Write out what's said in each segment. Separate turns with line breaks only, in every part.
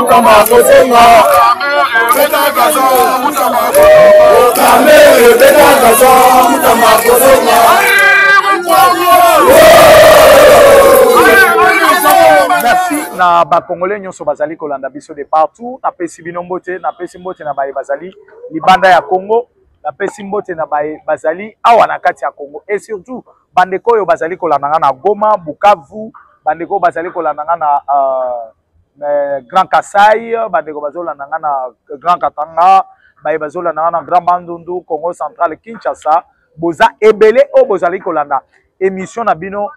mutamba kosenga beta gazo mutamba kamere beta gazo mutamba kosenga.
Merci na ba Congolais nyonso bazali kolanda biso de partout. Na pesi bino mbote, na pesi mbote na baye bazali libanda ya Congo, na pesi mbote na baye bazali awa na kati ya Congo, et surtout bandeko oyo bazali kolanda na Goma, Bukavu, bandeko bazali kolanda na Grand Kasai, bandeko bazali kolanda na Grand Katanga, baye bazali kolanda na Grand Bandundu, Congo Central, Kinshasa, boza ebele o bozali kolanda émission na bino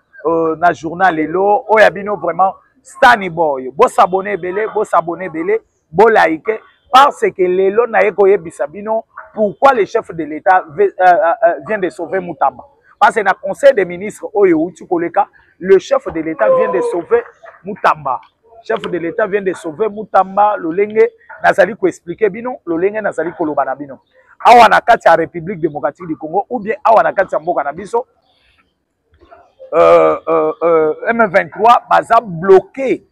na journal lelo oya bino vraiment Stani Boy, bo s'abonner belé, bo s'abonner belé, bo like parce que lelo na yeko yebisa bino pourquoi le chef de l'État vient de sauver Moutamba. Parce que na conseil des ministres oyo uti koleka, le chef de l'État vient de sauver Moutamba. Chef de l'État vient de sauver Moutamba, lolenge nazali ko expliquer bino, lolenge nazali ko loba na bino. Awa na kati ya République démocratique du Congo ou bien awa na kati ya mboka na biso M23 baza bloqué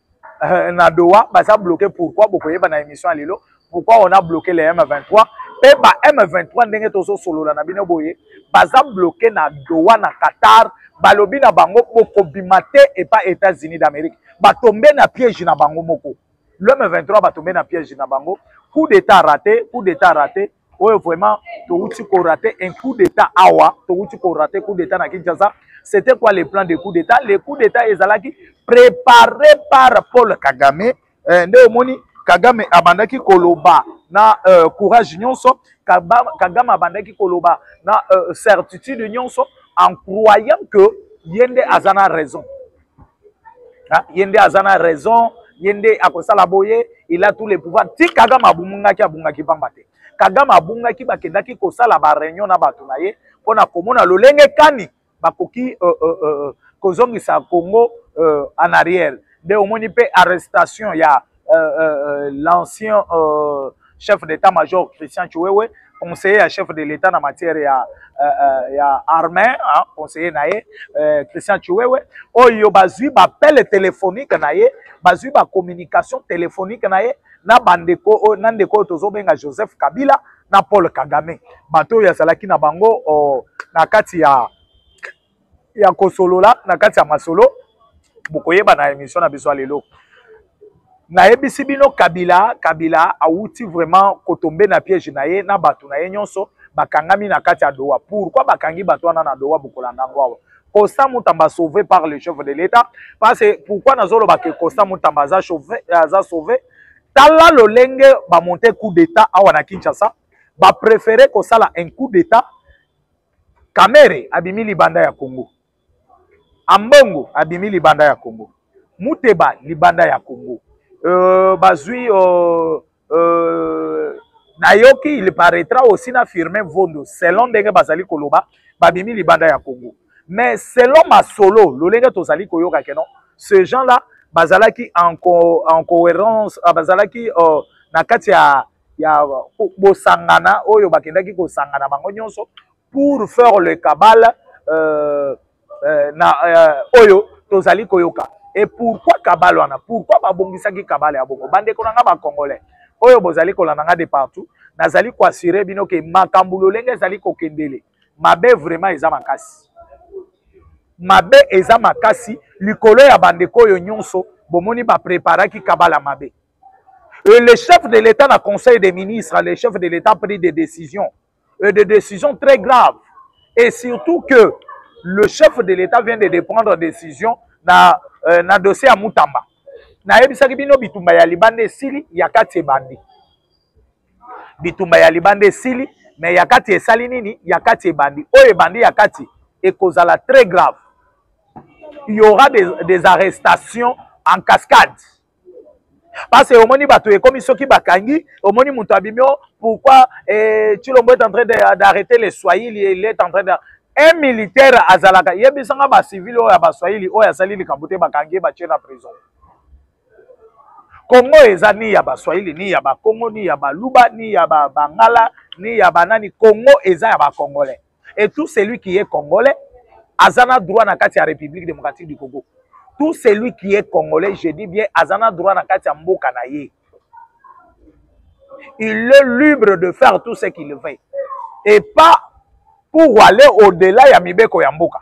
na Doha, baza bloqué. Pourquoi beaucoup na émission lelo, pourquoi on a bloqué les M23 et ba M23 ndenge tozo solo na bino boye baza bloqué na Doha na Qatar, balobi na bango boko bimate et pas États-Unis d'Amérique ba tomber na piège na bango moko. Le M23 ba tomber na piège na bango, coup d'état raté, coup d'état raté. Oui, vraiment, tu as raté un coup d'état awa, tu as raté un coup d'état na Kinshasa. C'était quoi les plans de coup d'état? Les coups d'état ezalaki préparés par Paul Kagame. Ndeomoni Kagame abandaki koloba na courage nyonso, Kagame abandaki koloba na certitude nyonso en croyant que yende azana raison. Yende azana raison, yende akosala boye, il a tous les pouvoirs. Ti Kagame abungaki pambate. Kagame abungaki bakendaki kosala ba réunion na bato na ye pona komona lolenge kani bakoki kozongisa Congo en arrière. De omoni pe arrestation ya l'ancien chef d'état-major Christian Chiwewe, conseiller à chef de l'État en matière ya armée, hein, conseiller naye Christian Chiwewe, oyo bazui ba appel téléphonique naye, bazui ba communication téléphonique naye na bandeko na ndeko tozo benga Joseph Kabila na Paul Kagame. Bato ya salaki na bango na kati ya kosolola, na kati ya masolo bokoyeba na émission na biso lelo. Na yebisi bino Kabila auti vraiment kotombe na piège na ye na bato na ye nyonso bakangami na kati ya Doha. Pourquoi bakangi bato wana na Doha bokolanda ngwa? Constant Moutamba sauvé par le chef de l'État. Parce que pourquoi nazolo ba que Constant Moutamba za sauvé tala lolenge ba monter coup d'état awa na Kinshasa, ba préférer ko sala un coup d'état Kamere abimi libanda ya Congo. Ambongo abimi libanda ya Congo. Muteba libanda ya Congo. Bazui Nayoki il paraîtra aussi na firme Vondo selon ndenge bazali koloba babimi libanda ya Congo. Mais selon ma solo lolenge tozali koyoka kenon, ces gens là bazalaki en cohérence, bazalaki na kati ya bosangana oyo bakendaki kosangana bango nyonso pour faire le cabal na oyo tozali koyoka. Et pourquoi kabal wana? Pourquoi babongisaki kabal ya bongo? Bande konanga ba Congolais oyo bozali kolandanga de partout, nazali ko assurer bino ke makambu lolenge zali ko kendele mabe vraiment eza makasi. Mabe eza makasi likolo ya bandeko yo nyonso bomoni ba préparaki kabala mabe. Et le chef de l'État na conseil des ministres, le chef de l'État pris des décisions très graves. Et surtout que le chef de l'État vient de prendre des décisions na dossier à Moutamba. Na yebisaki bino bitumba ya libande sili yakati ebandi. Bitumba ya libande sili mais yakati esali nini yakati ebandi. Oyo ebandi yakati ekozala très grave. Il y aura des arrestations en cascade. Parce que au moni bato et comme soki bakangi, au moni muto abimio, pourquoi Tshilombo est en train d'arrêter les Swahili, il est en train de un militaire azalaka yebisanga ba civil o ya ba Swahili o ya sali likambute bakangi ba na prison. Congo eza ni ya ba Swahili ni ya ba Congo ni ya ba Luba ni ya ba Bangala ni ya ba nani. Congo eza ya ba Congolais. Et tout celui qui est Congolais azana droit na kati ya République démocratique du Congo. Tout celui qui est Congolais, je dis bien azana droit na kati ya mboka na ye. Il est libre de faire tout ce qu'il veut. Et pas pour aller au-delà ya mibeko ya mboka.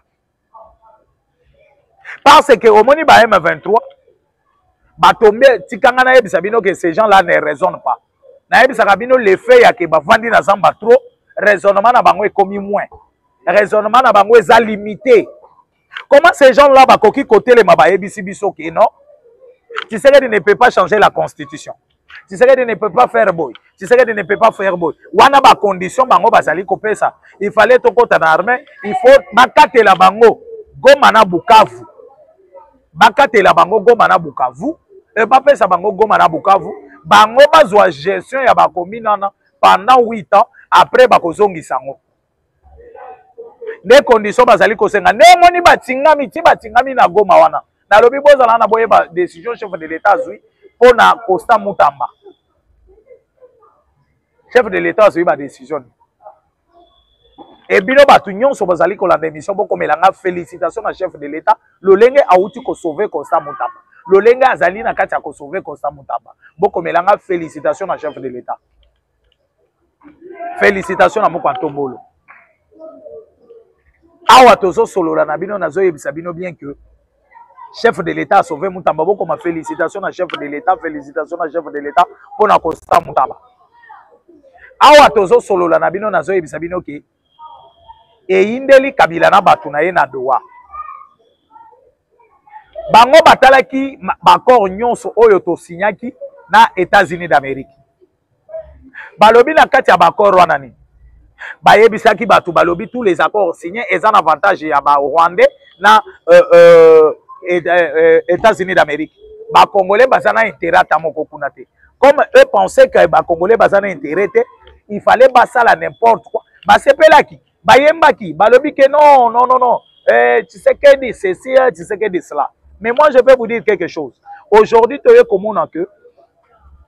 Parce que au moni ba M23, ba tomber tikanga na yebisa bino que ces gens-là ne raisonnent pas. Na yebisa kabino l'effet ya ke ba vandi na zamba trop, raisonnement na bango est commis moins. Raisonnement na bango est limité. Comment ces gens-là ba koki côté les maba yebisi biso ke non? Tu sais que tu ne peux pas changer la constitution. Tu sais que tu ne peux pas faire boy. Tu sais que tu ne peux pas faire boy. Wana ba condition bango bazali kopesa. Il fallait to kota na armée, il faut bakate la bango Goma na Bukavu. Bakate la bango Goma na Bukavu. Et pas pesa bango Goma na Bukavu. Bango bazwa gestion ya ba commune pendant 8 ans après ba kozongi sango. Des conditions bazali kosenga. Nemoni batingami ti batingami na Goma wana. Na lobi bozala na boye ba décision chef de l'État zui pona Costa Mutamba. Chef de l'État a suivi ma décision. Et bien, tout le monde a dit que la démission, félicitations à chef de l'État. Le lenge a outi ko sauver Costa Mutamba. Le lenge a zali na kati ko sauver Costa Mutamba. Boko melanga félicitations à chef de l'État. Félicitations à Mokantombolo. Awa tozo solo la nabino nazo yebisa bino bien que chef de l'État a sauvé Mutamba. Boko ma félicitations à chef de l'État. Félicitations à chef de l'État pour na Costa Mutamba. Awa tozo solo la nabino nazo yebisa bino ke e indeli kabila na batu na ye na doa. Bango batalaki bakor nyonso oyo to signaki na États-Unis d'Amérique. Balobi na kati ya bakor wana ni. Bayebisaki batu balobi tous les accords signés et un avantage ya ba Rwandais na États-Unis d'Amérique. Ba Congolais bazana intérêt à moko kuna te. Comme eux pensaient que ba Congolais bazana intérêt te, il fallait basa la n'importe quoi. Ba sepelaki Bayembaki, balobi que non, non, non, non. Tu sais que dit ceci, tu sais que dit cela. Mais moi, je vais vous dire quelque chose. Aujourd'hui, tu es comme on que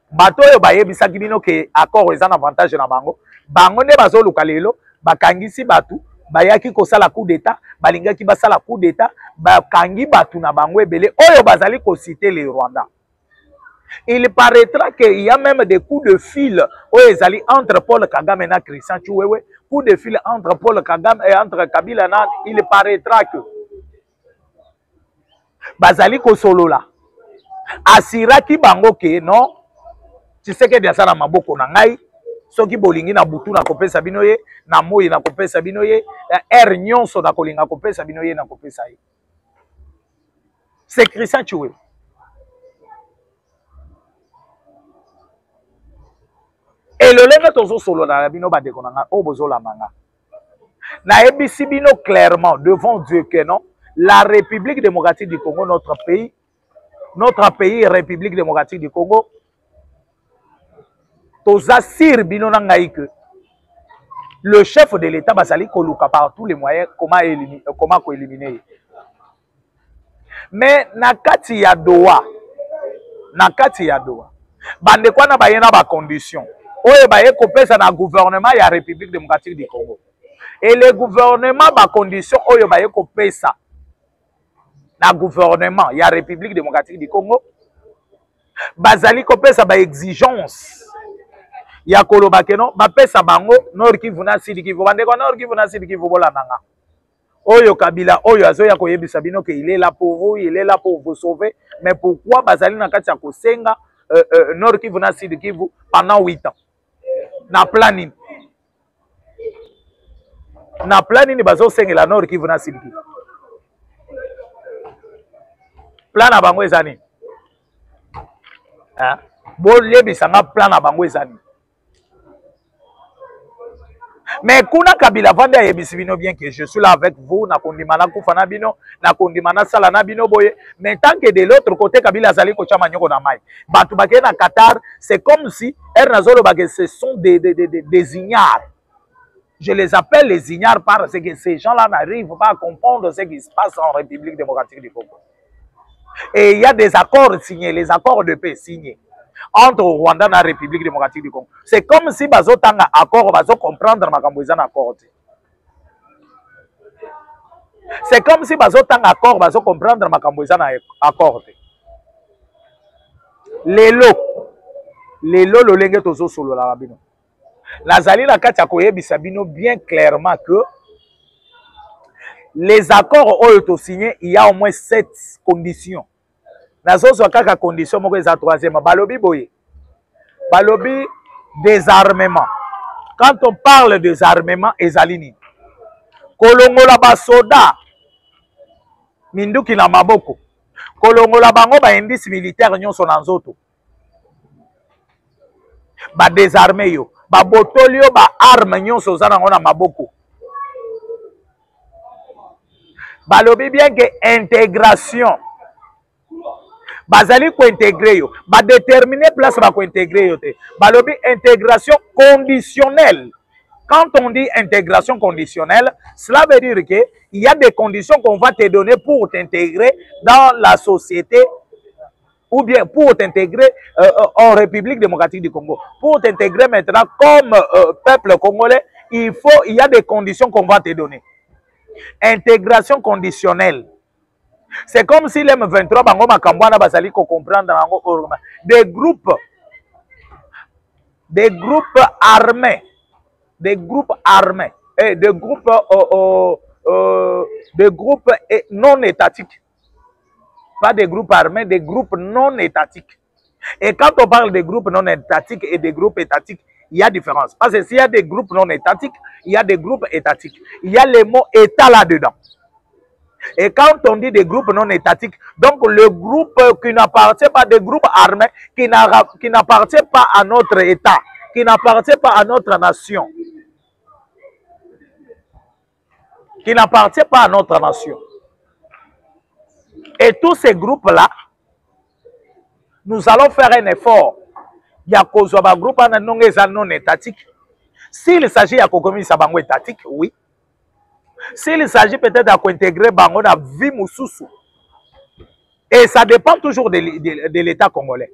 bato yo bayebisaki bino que accord est un avantage na bango. Bango ne bazo lukalelo, bakangisi batu, bayaki kosala coup d'état, balingaki basala coup d'état, bakangi batu na bango ebele oyo bazali ko citer les Rwandais. Il paraîtra qu'il y a même des coups de fil entre Paul Kagame et Christian Chiwewe, coups de fil entre Paul Kagame et entre Kabila. Il paraîtra que Bazali Kosolola asiraki bango ke non, tu sais que diasa na maboko na ngai, soki bolingi na butu na kopesa binoye, na moyi na kopesa binoye, nyonso na kolinga kopesa binoye na kopesa ye. C'est Christian Chiwewe. Et le lenge tozo solo na bino ba dekonanga o bozola manga. Na ebisi bino clairement devant Dieu que non, la République démocratique du Congo, notre pays République démocratique du Congo, toza sir bino na ngai que le chef de l'État basali koluka par tous les moyens comment éliminer. Mais na kati ya Doha, bande kwa na bayena ba condition. Oye baye kopesa na gouvernement ya République démocratique du Congo. Et le gouvernement ba condition oyo baye kopesa na gouvernement ya République démocratique du Congo. Bazali kopesa ba exigence ya koloba keno ba pesa bango Nord Kivu na Sud Kivu. Bande kwa Nord Kivu na Sud Kivu bola nanga. Oyo Kabila oyo azoya koyebisa bino que il est là pour vous, il est là pour vous sauver. Mais pourquoi bazali na kati ya kosenga Nord Kivu na Sud Kivu pendant 8 ans? Na planning bazo sengela Nord Kivu na Sud Kivu. Plan na bango ezani. Bo lebisa nga plan na bango ezani. Mais kuna Kabila vande ayebisi bino bien que je suis là avec vous, na kondimana kufana bino, na kondimana sala na bino boye. Mais tant que de l'autre côté Kabila zali ko chama nyoko na mai. Batu bake na Qatar, c'est comme si Ernazolo bake ce sont des ignares. Je les appelle les ignares parce que ces gens-là n'arrivent pas à comprendre ce qui se passe en République démocratique du Congo. Et il y a des accords signés, les accords de paix signés entre Rwanda et la République démocratique du Congo. C'est comme si bazo tanga accord, bazo comprendre makambo ezana accord. C'est comme si bazo tanga accord, bazo comprendre makambo ezana accord. Lelo lelo lolenge tozo solo la bino. Nazali na kati ya koyebisa bino bien clairement que les accords ont signés, il y a au moins 7 conditions. Nazozo kaka condition moko eza 3e. Balobi boye. Balobi désarmement. Quand on parle de désarmement, ezalini. Kolongola ba soda minduki na maboko. Kolongola bango ba indice militaire nyonso na nzoto. Ba désarmer yo. Ba botolio ba arme nyonso za nango na maboko. Balobi bien que intégration. Bazali ko intégrer yo. Ba déterminer place ba ko intégrer yo te. Balobi intégration conditionnelle. Quand on dit intégration conditionnelle, cela veut dire qu'il y a des conditions qu'on va te donner pour t'intégrer dans la société ou bien pour t'intégrer en République démocratique du Congo. Pour t'intégrer maintenant comme peuple congolais, il y a des conditions qu'on va te donner. Intégration conditionnelle. C'est comme si les M23 bango makambwana basali ko comprendre des groupes armés. Des groupes armés et des groupes non étatiques. Pas des groupes armés, des groupes non étatiques. Et quand on parle des groupes non étatiques et des groupes étatiques, il y a différence. Parce que s'il y a des groupes non étatiques, il y a des groupes étatiques. Il y a le mot état là-dedans. Et quand on dit des groupes non étatiques, donc le groupe qui n'appartient pas des groupes armés, qui n'appartient pas à notre état, qui n'appartient pas à notre nation. Qui n'appartient pas à notre nation. Et tous ces groupes-là, nous allons faire un effort. Il y a un groupe non étatique. S'il s'agit de Kokomi Sabango étatique, oui. S'il s'agit peut-être d'intégrer Bango dans la vie Moussoussou. Et ça dépend toujours de l'État congolais.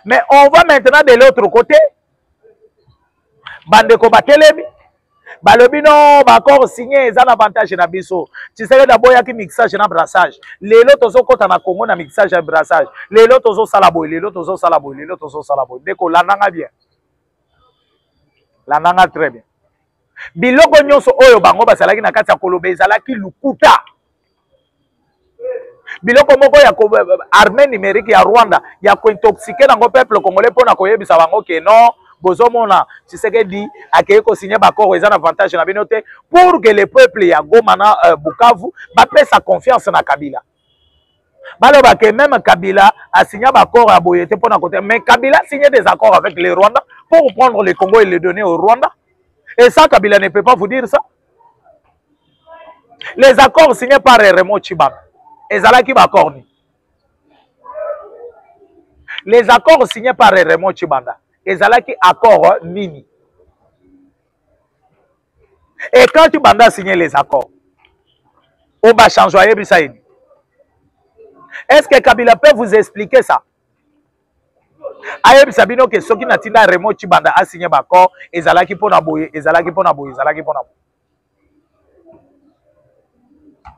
Mais on va maintenant de l'autre côté. Bandeko Batelebi. Balobi non, d'accord, signé, ils ont avantage na biso. Tu sais d'abord il y a qui mixage na brassage. Les autres sont quand na Congo na mixage et brassage. Les autres sont salaboy, les autres sont salaboy, les autres sont salaboy. Deko la nanga bien. La nanga très bien. Biloko nyonso oyo bango basalaki na kati ya kolobe ezalaki lukuta. Biloko moko ya armée numérique ya Rwanda ya ko intoxiquer nango peuple congolais pona koyebisa bango ke non. Bozomona, tu sais que dit, akeye ko signer bakoro, ils ont avantage na binote pour que le peuple ya Goma na Bukavu ba paie sa confiance na Kabila. Baloba que même Kabila a signé bakoro à Boyete pour na côté, mais Kabila a signé des accords avec les Rwandais pour prendre le Congo et le donner au Rwanda. Et ça, Kabila ne peut pas vous dire ça. Les accords signés par Raymond Tshibanda, ezalaki bakoro ni. Les accords signés par Raymond Tshibanda. Ezalaki accord nini. Et quand tu bandas signer les accords, on va changer. Est-ce que Kabila peut vous expliquer ça? Ayebi sabino que soki natina Raymond Tshibanda a signé l'accord, ezalaki pona boye, ezalaki pona boye, ezalaki pona boye.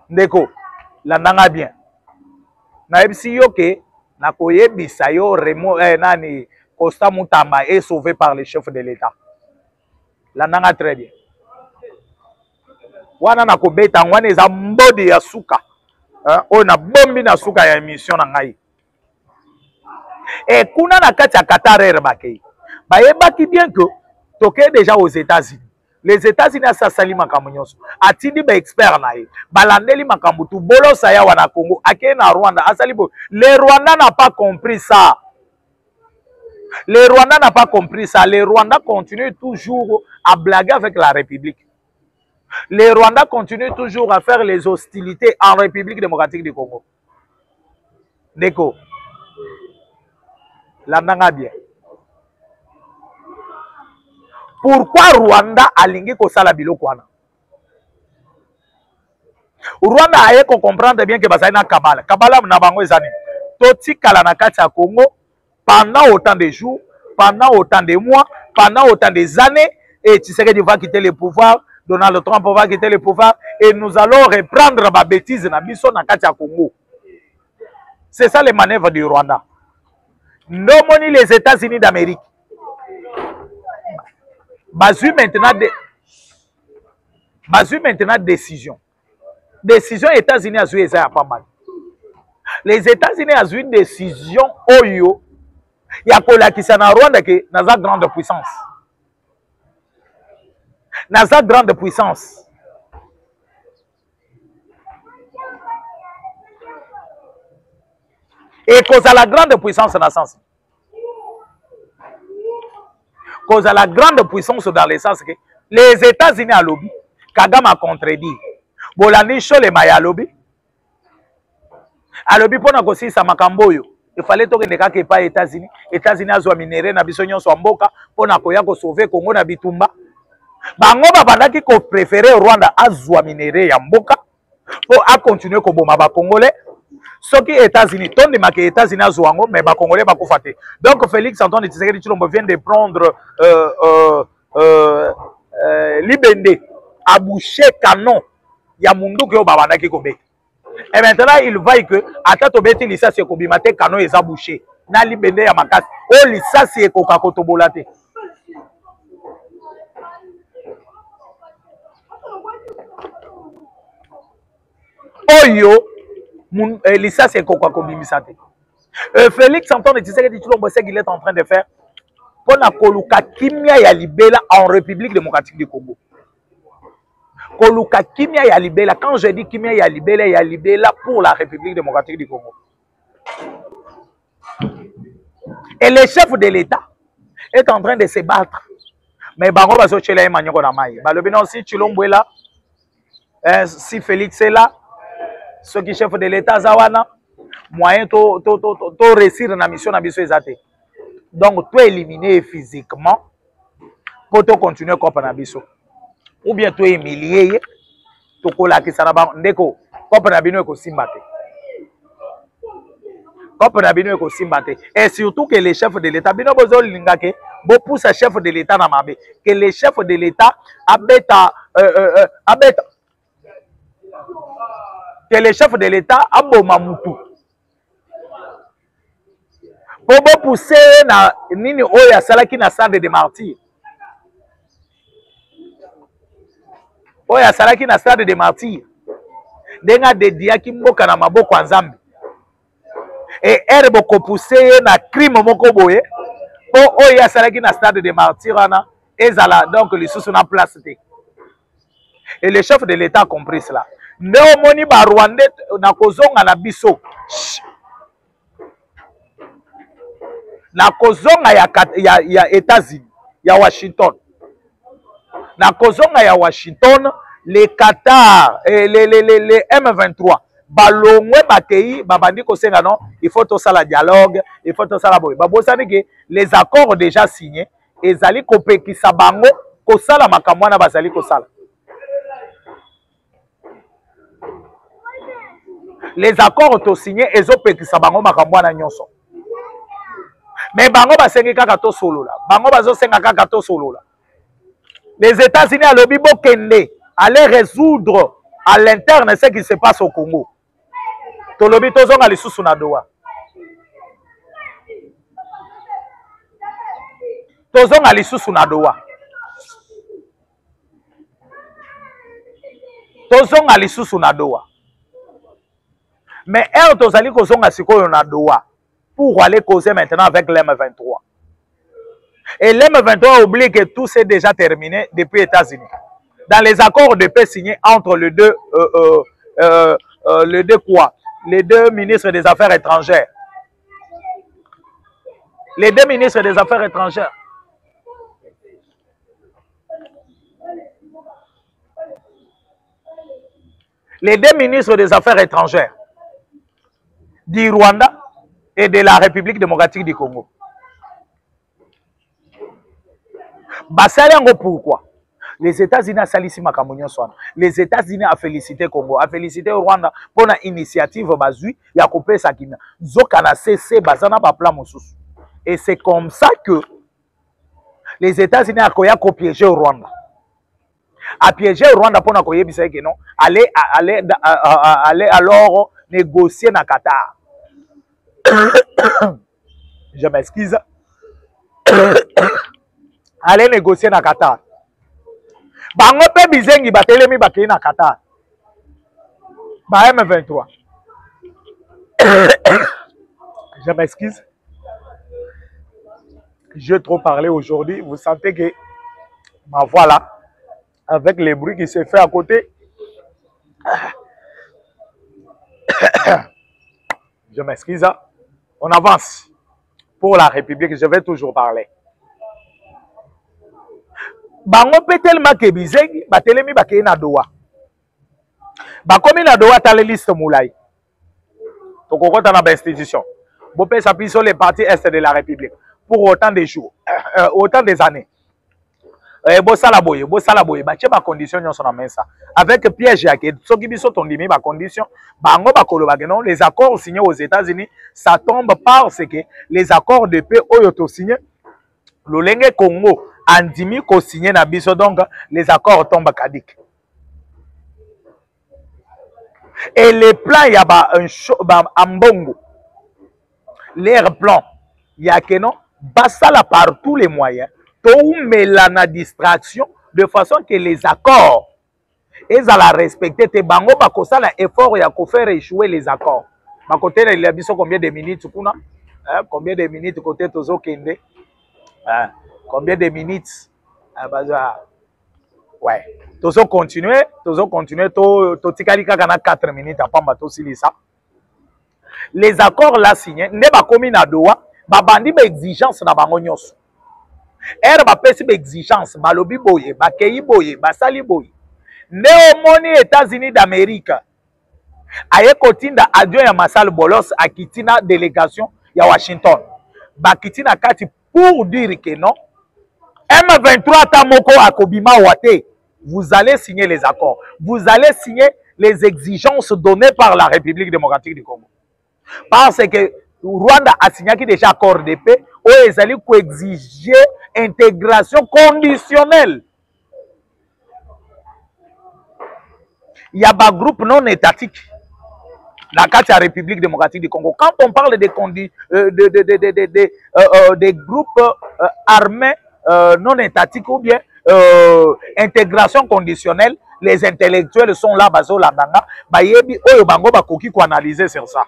Ndeko, la nanga bien. Nayebi si yo ke na koyebisa yo Raymond nani Costa Moutamba est sauvé par les chefs de l'État. La nanga très bien. Wana na kobeta ngwane za mbodi ya suka. O na bombi na suka ya émission na ngai. Et kuna na kati ya Qatar bakei. Bayebaki bien que toke déjà aux États-Unis. Les États-Unis asasali makambo nyonso. Atindi ba expert na ye. Balandeli makambo tu bolo saya wana Congo, ake na Rwanda asali bo. Les Rwandais n'ont pas compris ça. Les Rwandais n'ont pas compris ça. Les Rwandais continuent toujours à blaguer avec la République. Les Rwandais continuent toujours à faire les hostilités en République démocratique du Congo. Neko. La nanga bien. Pourquoi Rwanda a lingi ko sala biloko wana? Rwanda a yeko comprendre bien que bazali na Kabala. Kabala na bango ezani. Toti kala na kati ya Congo. Pendant autant de jours, pendant autant de mois, pendant autant des années, et tu sais que tu vas quitter le pouvoir, Donald Trump va quitter le pouvoir, et nous allons reprendre ma bêtise na biso na kati ya Congo. C'est ça les manœuvres du Rwanda. nomoni les États-Unis d'Amérique. Bazui maintenant décision. Décision États-Unis a joué ça pas mal. Les États-Unis a joué une décision oyo ya kolakisa na Rwanda que naza grande puissance. Naza grande puissance. Et cause à la grande puissance dans le sens. Cause à la grande puissance dans le sens que les États-Unis à lobby, Kagame a contredit. Bolani Chole Maya lobby. À lobby pour négocier sa makamboyo. Il fallait que les gens pas États-Unis. États-Unis a joué minéré na bisonyon so mboka pour na koya ko sauver Congo na bitumba. Bango babandaki ko préférer Rwanda a joué minéré ya mboka pour a continuer ko boma ba Congolais. Ce qui est États-Unis, ton de marqué États-Unis à Zouango, mais les Congolais va pas. Donc Félix Antoine Tshisekedi Tshilombo vient de prendre Libende à boucher canon. Il y a Mundu qui babana qui kobe. Et maintenant il va que ata to beti lisa se kobimate canon et bouché. Na Libende ya makas. Oh lisa se koka kotobolate. Oyo Lisa c'est quoi comme Félix Antoine Tshisekedi Tshilombo c'est qu'il est en train de faire pour la koluka kimia ya libela en République démocratique du Congo. Koluka kimia ya libela, quand je dis kimia ya libela pour la République démocratique du Congo. Et le chef de l'État est en train de se battre. Mais bango bazo chela emanyoko na mai. Balobina aussi Tshilombo est là. Si Félix est là, ceux qui chef de l'État zawana moyen to réussir na mission na biso ezate. Donc to éliminer physiquement pour to continuer comme na biso. Ou bien to humilier to kola ki sana ba ndeko comme na bino ko simbate. Comme na bino ko simbate. Et surtout que les chefs de l'État bino bozo lingake bo pousse chef de l'État na mabe que les chefs de l'État abeta que le chef de l'État a Bomamutu. Pour pousser na nini oya salaki na stade de martyrs. Oya salaki na stade de martyrs. Denga de diaki mboka na maboko nzambe. Et herbe ko pousser na crime moko boye. Po oya salaki na stade de martyrs ana ezala donc les sous na place te. Et le chef de l'État a compris cela. Ndeo moni ba Rwandais na kozonga na biso. Na kozonga ya États-Unis, ya Washington. Na kozonga ya Washington, les Qatar et les M23 balongwe bakei babandi kosenga non, il faut tout ça la dialogue, il faut tout ça la boy. Babosani que les accords déjà signés ezali kopekisa bango kosala makambo na bazali kosala. Les accords to signés ezopekisa bango makambo na nyonso. Mais bango basengi kaka to solola. Bango bazo senga kaka to solola. Les États-Unis à lobi bokende allaient résoudre à l'interne ce qui se passe au Congo. To lobi tozonga lisusu na doa. Tozonga lisusu na doa. Tozonga lisusu na doa. Mais elle tozali kozonga sikoyo na doa pour aller causer maintenant avec l'M23. Et l'M23 oublie que tout s'est déjà terminé depuis les États-Unis. Dans les accords de paix signés entre les deux ministres des Affaires étrangères. Les deux ministres des Affaires étrangères. Les deux ministres des Affaires étrangères du Rwanda et de la République démocratique du Congo. Basalango pourquoi? Les États-Unis a salisi makamunyo swana. Les États-Unis a félicité Congo, a félicité Rwanda pour la initiative bazui ya kopé sakina. Zoka na CC bazana ba plan mosusu. Et c'est comme ça que les États-Unis a koya ko piéger Rwanda. A piéger Rwanda pour na koyebisa que non, aller alors négocier na Qatar. Je m'excuse. Allez négocier na Qatar. Bango pe bizengi batelemi bakei na Qatar. Ba M23. Je m'excuse. J'ai trop parlé aujourd'hui. Vous sentez que ma voix là, avec les bruits qui se fait à côté, je m'excuse. On avance. Pour la République, je vais toujours parler. Bango pe tellement que bizengi batelemi bakei na Doha. Bakomi na Doha ta liste moulay. Tokokota na institution. Bopé s'appuie sur les partis est de la République pour autant de jours, autant des années. Bosala boye, bache ba condition nyonso na mensa. Avec piège yake, soki biso tondimi ba condition, bango bakolo bageno les accords signés aux États-Unis, ça tombe parce que les accords de paix oyo to signé lolenge Congo andimi ko signé na biso, donc les accords tombent caducs. Et les plans y a ba ambongo. Leur plan y a que non, basala par tous les moyens. Tout la distraction de façon que les accords ils allaient respecter tes bango bakosa la effort ya ko faire échouer les accords. Ba côté il y a biso combien de minutes kuna? Combien de minutes côté tozo kende? Combien de minutes? Ouais. Tozo continuer to tikali kaka na 4 minutes à pamba to silisa. Les accords là signés ne ba komi na Doha, ba bandi ba exigence na bango nyonso. Ba pesi ba exigence, ba lobi boye, ba kei boye, ba sali boye. Ne omoni États-Unis d'Amérique. Aye kotinda adjoint ya Masal Bolos a kitina délégation ya Washington. Ba kitina kati pour dire que non. M23 tamoko akobima wate. Vous allez signer les accords. Vous allez signer les exigences données par la République démocratique du Congo. Parce que Rwanda a signé déjà accord de paix où ils allaient exiger intégration conditionnelle. Il y a un groupe non étatique dans la République démocratique du Congo. Quand on parle des groupes armés non étatiques ou bien intégration conditionnelle, les intellectuels sont là, bazo landanga, bayebi oyo bango bakoki ko analyser sur ça.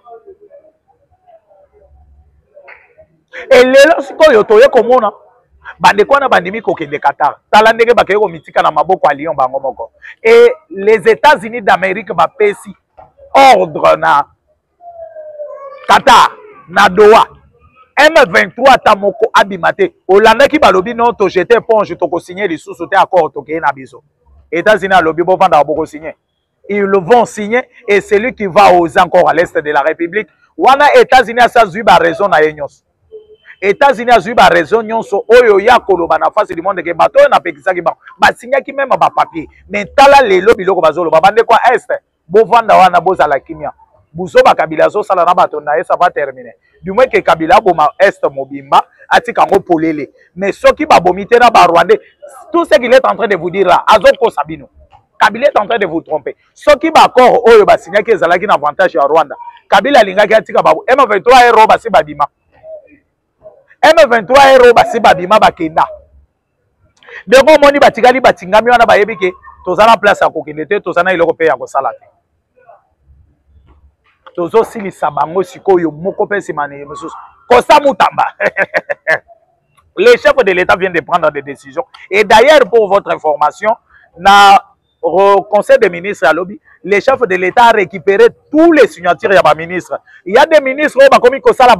Et lelo sikoyo toye komona bande kwana bandimi kokende Qatar. Tala ndenge bakeye ko mitika na maboko a Lyon bango moko. Et les États-Unis d'Amérique ba pesi ordre na Qatar na Doha. M23 tamoko abimate. Olanda ki balobi non to jeter ponge to ko signer les sous-soute accord to ke na biso. États-Unis a lobby bon vendre beaucoup signer. Ils le vont signer et celui qui va oser encore à l'est de la République. Wana États-Unis a sa zuba raison na yenyos. États-Unis a zuba raison nyonso oyo ya koloba na face du monde ke bato na pekisa ki ba. Ba signer ki même ba papier. Mais tala lelo biloko bazolo ba bande kwa est. Bo vanda wana boza la kimia. Buso ba Kabila zo sala na bato na ça va terminer. Du moins que Kabila boma est mobimba atika ngo polele. Mais soki ba bomite na ba Rwandais, tout ce qu'il est en train de vous dire là, azoko sabino. Kabila est en train de vous tromper. Soki ba accord oyo ba signer ke zalaki na avantage ya Rwanda. Kabila lingaki atika ba M23 ero ba si babima. M23 ero ba si babima ba kenda. Dengo moni batikali batingami wana ba yebike tozana place ya kokende te tozana iloko pe ya kosala te. Tozo silisa bango sikoyo moko pe simane mususu. Kosa Mutamba. Le chef de l'État vient de prendre des décisions. Et d'ailleurs, pour votre information, au Conseil des ministres à lobby, le chef de l'État a récupéré tous les signatures de ministres. Il y a des ministres qui ont commis la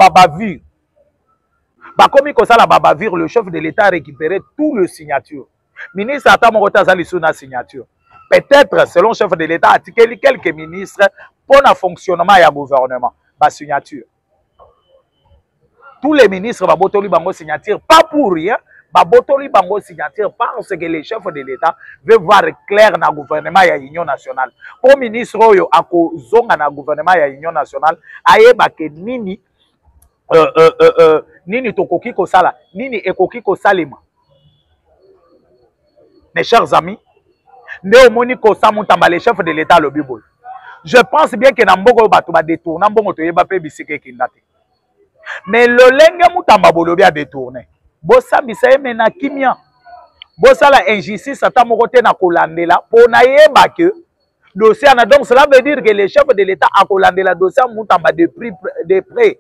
babavure. Le chef de l'État a récupéré tous les signatures. Ministre Atamorota Zalisuna signature. Peut-être, selon le chef de l'État, a quelques ministres pour le fonctionnement du gouvernement. Ma signature. Tous les ministres babotoli bango signature, pas pour rien, babotoli bango signature parce que les chefs de l'État veulent voir clair dans le gouvernement de l'Union nationale. Pour le ministre oyo ako zonga na gouvernement de l'Union nationale, ayeba ke nini nini tokoki ko sala, nini ekoki ko salema. Mes chers amis, ne omoni ko Mutamba les chefs de l'État le bibol. Je pense bien que Namboko bato ba détourner Namboko to yeba pe bisike kindate. mais lolenge mutamba bolobi a détourné bosa bisa mena kimia bosa la injustice ata moko te na kolandela pona yeba que dossier na donc cela veut dire que les chefs de l'état a kolandela dossier mutamba de près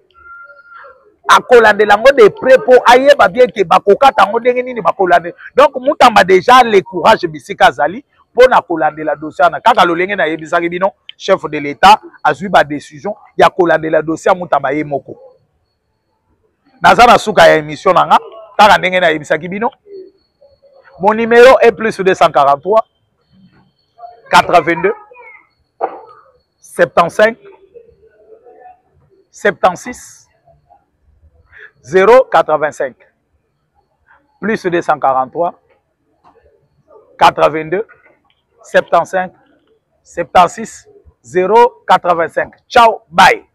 a kolandela ngo de près pour ayeba bien que bakokata ngo ndenge nini bakolande donc mutamba déjà le courage bisika zali pona kolandela dossier na kaka lolenge na yebisaki bino chef de l'état azui ba décision ya kolandela dossier mutamba ye moko naza na suka ya émission nanga kaka ndenge na yebisaki bino. Mon numéro est plus 243 82 75 76 085 plus 243 82 75 76 085. Ciao, bye.